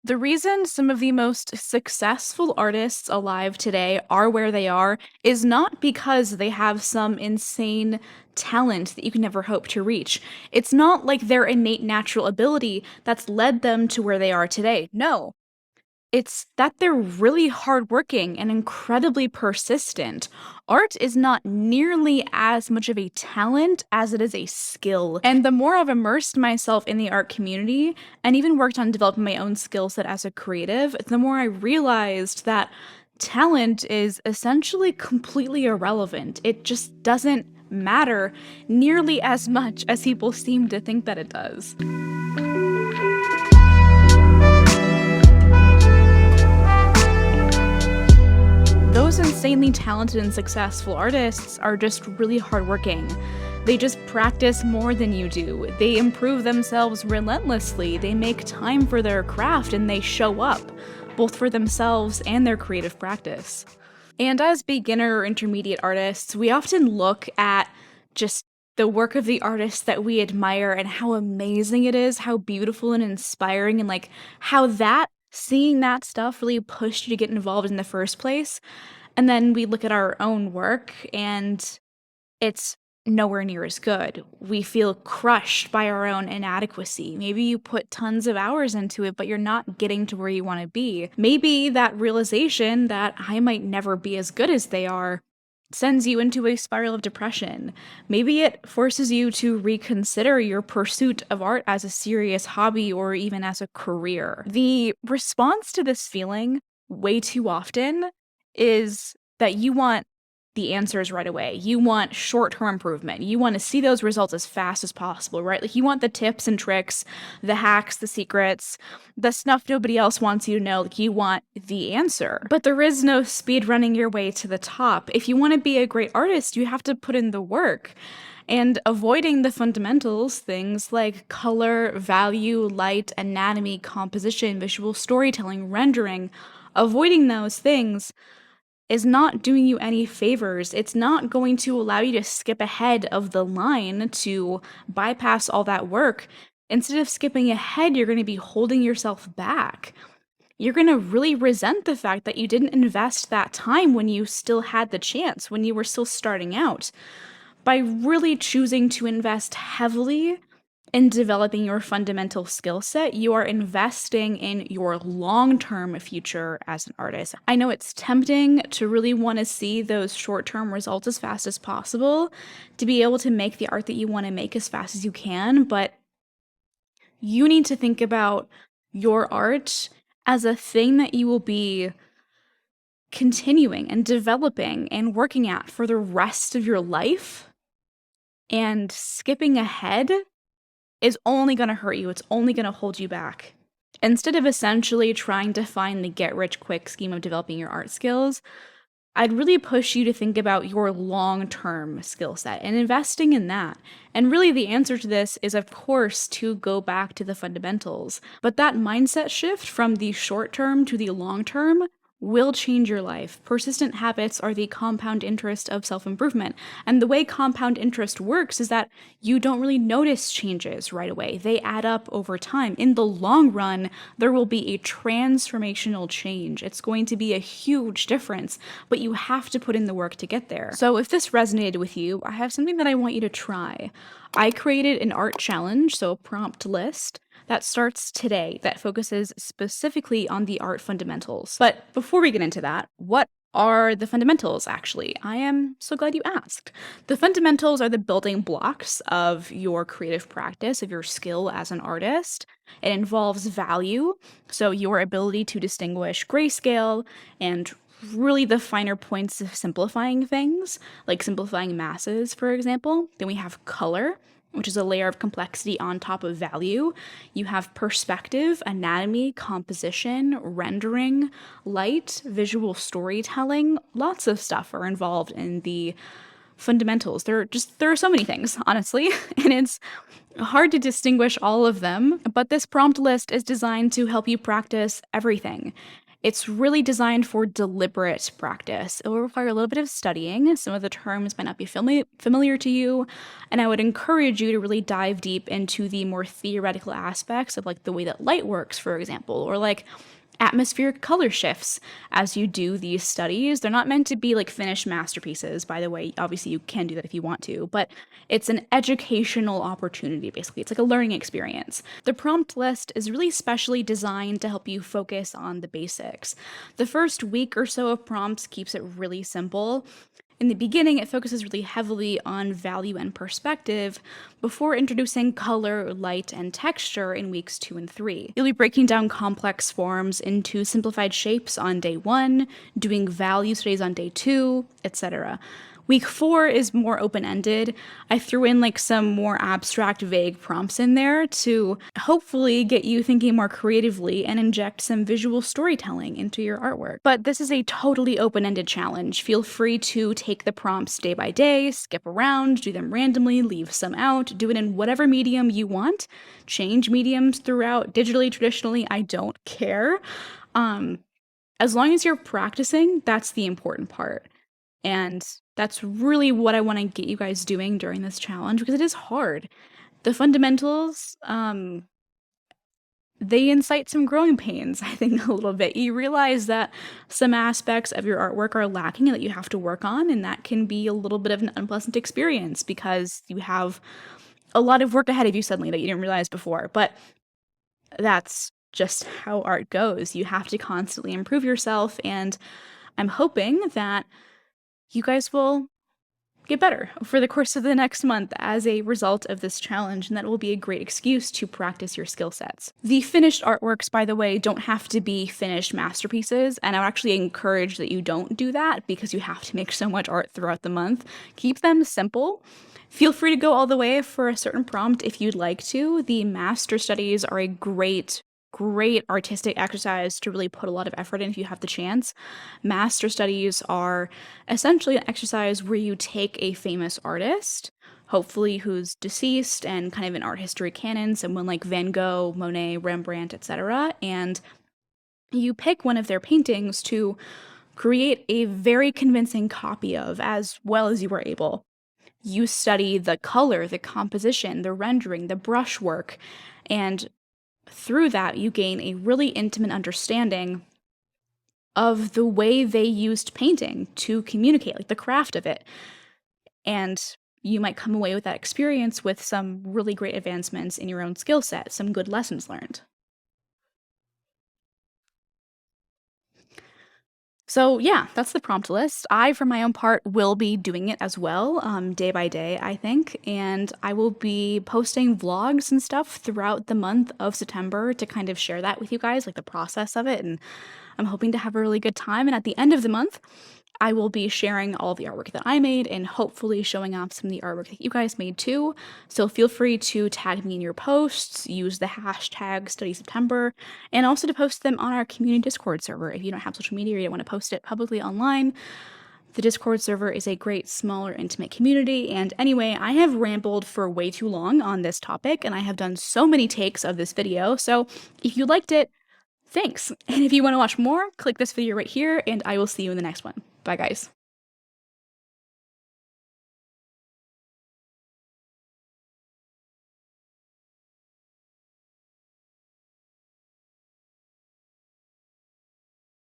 The reason some of the most successful artists alive today are where they are is not because they have some insane talent that you can never hope to reach. It's not like their innate natural ability that's led them to where they are today. No, it's that they're really hardworking and incredibly persistent. Art is not nearly as much of a talent as it is a skill. And the more I've immersed myself in the art community and even worked on developing my own skill set as a creative, the more I realized that talent is essentially completely irrelevant. It just doesn't matter nearly as much as people seem to think that it does. Those insanely talented and successful artists are just really hardworking. They just practice more than you do. They improve themselves relentlessly. They make time for their craft and they show up, both for themselves and their creative practice. And as beginner or intermediate artists, we often look at just the work of the artists that we admire and how amazing it is, how beautiful and inspiring, and like how that seeing that stuff really pushed you to get involved in the first place. And then we look at our own work and it's nowhere near as good. We feel crushed by our own inadequacy. Maybe you put tons of hours into it, but you're not getting to where you want to be. Maybe that realization that I might never be as good as they are sends you into a spiral of depression. Maybe it forces you to reconsider your pursuit of art as a serious hobby or even as a career. The response to this feeling, way too often, is that you want the answers right away. You want short-term improvement. You want to see those results as fast as possible, right? Like you want the tips and tricks, the hacks, the secrets, the stuff nobody else wants you to know. Like you want the answer. But there is no speed running your way to the top. If you want to be a great artist, you have to put in the work. And avoiding the fundamentals, things like color, value, light, anatomy, composition, visual storytelling, rendering, avoiding those things is not doing you any favors. It's not going to allow you to skip ahead of the line to bypass all that work. Instead of skipping ahead, you're going to be holding yourself back. You're going to really resent the fact that you didn't invest that time when you still had the chance, when you were still starting out. By really choosing to invest heavily in developing your fundamental skill set, you are investing in your long-term future as an artist. I know it's tempting to really want to see those short-term results as fast as possible, to be able to make the art that you want to make as fast as you can, but you need to think about your art as a thing that you will be continuing and developing and working at for the rest of your life. And skipping ahead is only going to hurt you. It's only going to hold you back. Instead of essentially trying to find the get-rich-quick scheme of developing your art skills, I'd really push you to think about your long-term skill set and investing in that. And really the answer to this is, of course, to go back to the fundamentals. But that mindset shift from the short-term to the long-term will change your life. Persistent habits are the compound interest of self-improvement. And the way compound interest works is that you don't really notice changes right away. They add up over time. In the long run, there will be a transformational change. It's going to be a huge difference, but you have to put in the work to get there. So if this resonated with you, I have something that I want you to try. I created an art challenge, so a prompt list, that starts today that focuses specifically on the art fundamentals. But before we get into that, what are the fundamentals actually? I am so glad you asked. The fundamentals are the building blocks of your creative practice, of your skill as an artist. It involves value, so your ability to distinguish grayscale and really the finer points of simplifying things, like simplifying masses, for example. Then we have color, which is a layer of complexity on top of value. You have perspective, anatomy, composition, rendering, light, visual storytelling. Lots of stuff are involved in the fundamentals. There are so many things, honestly, and it's hard to distinguish all of them, but this prompt list is designed to help you practice everything. It's really designed for deliberate practice. It will require a little bit of studying. Some of the terms might not be familiar to you, and I would encourage you to really dive deep into the more theoretical aspects of like the way that light works, for example, or like atmospheric color shifts as you do these studies. They're not meant to be like finished masterpieces, by the way. Obviously, you can do that if you want to, but it's an educational opportunity, basically. It's like a learning experience. The prompt list is really specially designed to help you focus on the basics. The first week or so of prompts keeps it really simple. In the beginning, it focuses really heavily on value and perspective before introducing color, light, and texture in weeks 2 and 3. You'll be breaking down complex forms into simplified shapes on day 1, doing value studies on day 2, etc. Week 4 is more open-ended. I threw in like some more abstract, vague prompts in there to hopefully get you thinking more creatively and inject some visual storytelling into your artwork. But this is a totally open-ended challenge. Feel free to take the prompts day by day, skip around, do them randomly, leave some out, do it in whatever medium you want, change mediums throughout, digitally, traditionally, I don't care. As long as you're practicing, that's the important part. And that's really what I want to get you guys doing during this challenge because it is hard. The fundamentals, they incite some growing pains, I think, a little bit. You realize that some aspects of your artwork are lacking and that you have to work on, and that can be a little bit of an unpleasant experience because you have a lot of work ahead of you suddenly that you didn't realize before. But that's just how art goes. You have to constantly improve yourself, and I'm hoping that you guys will get better over the course of the next month as a result of this challenge, and that will be a great excuse to practice your skill sets. The finished artworks, by the way, don't have to be finished masterpieces, and I would actually encourage that you don't do that because you have to make so much art throughout the month. Keep them simple. Feel free to go all the way for a certain prompt if you'd like to. The master studies are a great artistic exercise to really put a lot of effort in if you have the chance. Master studies are essentially an exercise where you take a famous artist, hopefully who's deceased and kind of in art history canon, someone like Van Gogh, Monet, Rembrandt, etc., and you pick one of their paintings to create a very convincing copy of as well as you are able. You study the color, the composition, the rendering, the brushwork, and through that, you gain a really intimate understanding of the way they used painting to communicate, like the craft of it. And you might come away with that experience with some really great advancements in your own skill set, some good lessons learned. So yeah, that's the prompt list. I, for my own part, will be doing it as well, day by day, I think, and I will be posting vlogs and stuff throughout the month of September to kind of share that with you guys, like the process of it, and I'm hoping to have a really good time, and at the end of the month, I will be sharing all the artwork that I made and hopefully showing off some of the artwork that you guys made too. So feel free to tag me in your posts, use the hashtag StudySeptember, and also to post them on our community Discord server. If you don't have social media or you don't want to post it publicly online, the Discord server is a great, smaller, intimate community. And anyway, I have rambled for way too long on this topic, and I have done so many takes of this video. So if you liked it, thanks. And if you want to watch more, click this video right here, and I will see you in the next one. Bye, guys.